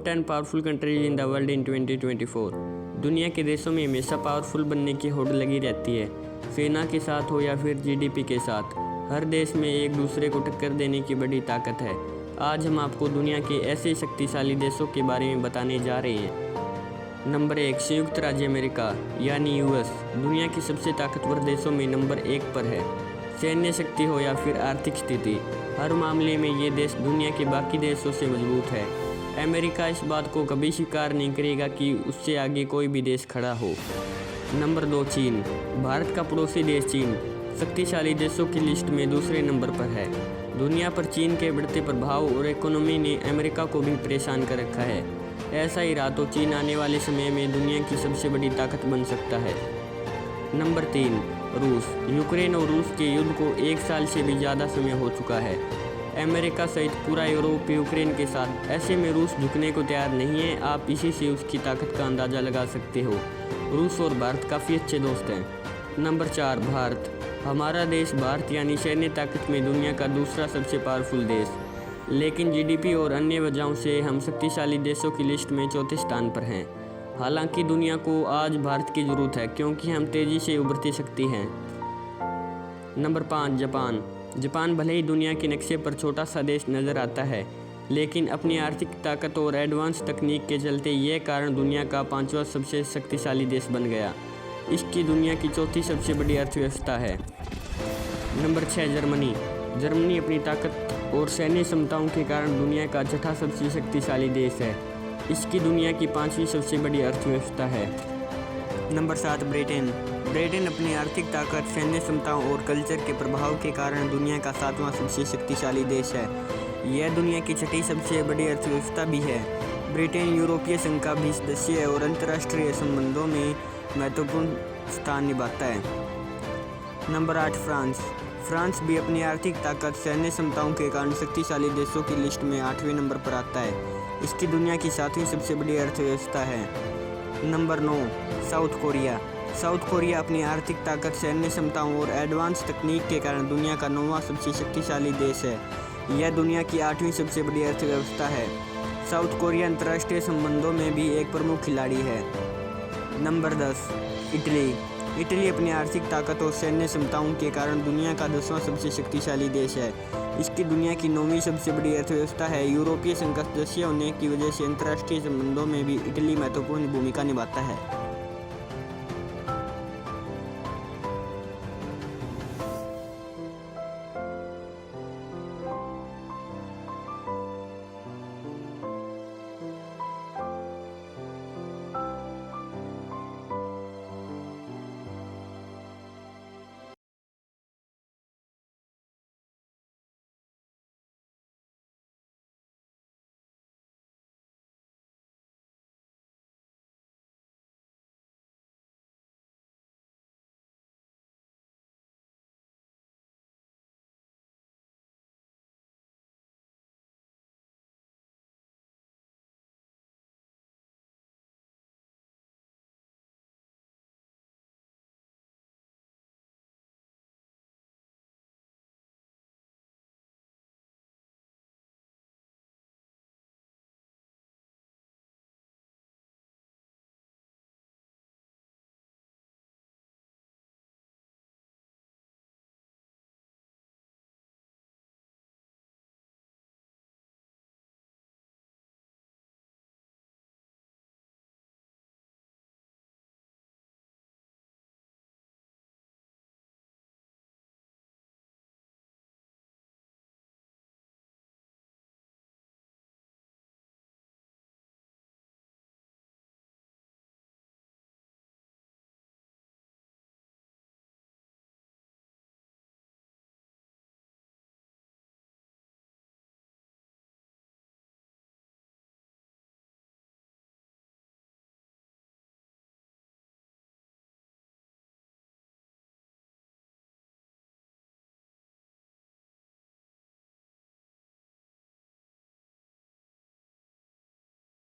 10 powerful countries in the world in 2024। दुनिया के देशों में हमेशा पावरफुल बनने की होड़ लगी रहती है। सेना के साथ हो या फिर जीडीपी के साथ, हर देश में एक दूसरे को टक्कर देने की बड़ी ताकत है। आज हम आपको दुनिया के ऐसे शक्तिशाली देशों के बारे में बताने जा रहे हैं। नंबर 1, संयुक्त राज्य अमेरिका यानी यूएस दुनिया की सबसे ताकतवर देशों में नंबर 1 पर है। सैन्य शक्ति हो या फिर आर्थिक स्थिति, हर मामले में ये देश दुनिया के बाकी देशों से मजबूत है। अमेरिका इस बात को कभी स्वीकार नहीं करेगा कि उससे आगे कोई भी देश खड़ा हो। नंबर 2, चीन। भारत का पड़ोसी देश चीन शक्तिशाली देशों की लिस्ट में दूसरे नंबर पर है। दुनिया पर चीन के बढ़ते प्रभाव और इकोनॉमी ने अमेरिका को भी परेशान कर रखा है। ऐसा ही रहा तो चीन आने वाले समय में दुनिया की सबसे बड़ी ताकत बन सकता है। नंबर 3, रूस। यूक्रेन और रूस के युद्ध को 1 साल से भी ज़्यादा समय हो चुका है। अमेरिका सहित पूरा यूरोप यूक्रेन के साथ, ऐसे में रूस झुकने को तैयार नहीं है। आप इसी से उसकी ताकत का अंदाज़ा लगा सकते हो। रूस और भारत काफ़ी अच्छे दोस्त हैं। नंबर 4, भारत। हमारा देश भारत यानी सैन्य ताकत में दुनिया का दूसरा सबसे पावरफुल देश, लेकिन जीडीपी और अन्य वजहों से हम शक्तिशाली देशों की लिस्ट में चौथे स्थान पर हैं। हालांकि दुनिया को आज भारत की ज़रूरत है क्योंकि हम तेज़ी से उभरती शक्ति हैं। Number 5, Japan. जापान भले ही दुनिया के नक्शे पर छोटा सा देश नज़र आता है, लेकिन अपनी आर्थिक ताकत और एडवांस तकनीक के चलते यह कारण दुनिया का 5वां सबसे शक्तिशाली देश बन गया। इसकी दुनिया की चौथी सबसे बड़ी अर्थव्यवस्था है। Number 6, Germany. जर्मनी अपनी ताकत और सैन्य क्षमताओं के कारण दुनिया का छठा सबसे शक्तिशाली देश है। इसकी दुनिया की 5वीं सबसे बड़ी अर्थव्यवस्था है। Number 7, Britain. ब्रिटेन अपनी आर्थिक ताकत, सैन्य क्षमताओं और कल्चर के प्रभाव के कारण दुनिया का 7वां सबसे शक्तिशाली देश है। यह दुनिया की छठी सबसे बड़ी अर्थव्यवस्था भी है। ब्रिटेन यूरोपीय संघ का भी सदस्य है और अंतर्राष्ट्रीय संबंधों में महत्वपूर्ण स्थान निभाता है। Number 8, France. फ्रांस भी अपनी आर्थिक ताकत, सैन्य क्षमताओं के कारण शक्तिशाली देशों की लिस्ट में 8वें नंबर पर आता है। इसकी दुनिया की 7वीं सबसे बड़ी अर्थव्यवस्था है। Number 9, south Korea. South Korea अपनी आर्थिक ताकत, सैन्य क्षमताओं और एडवांस तकनीक के कारण दुनिया का 9वां सबसे शक्तिशाली देश है। यह दुनिया की 8वीं सबसे बड़ी अर्थव्यवस्था है। साउथ कोरिया अंतर्राष्ट्रीय संबंधों में भी एक प्रमुख खिलाड़ी है। Number 10, Italy. इटली अपनी आर्थिक ताकत और सैन्य क्षमताओं के कारण दुनिया का 10वां सबसे शक्तिशाली देश है। इसकी दुनिया की 9वीं सबसे बड़ी अर्थव्यवस्था है। यूरोपीय संघ का सदस्य होने की वजह से अंतर्राष्ट्रीय संबंधों में भी इटली महत्वपूर्ण भूमिका निभाता है।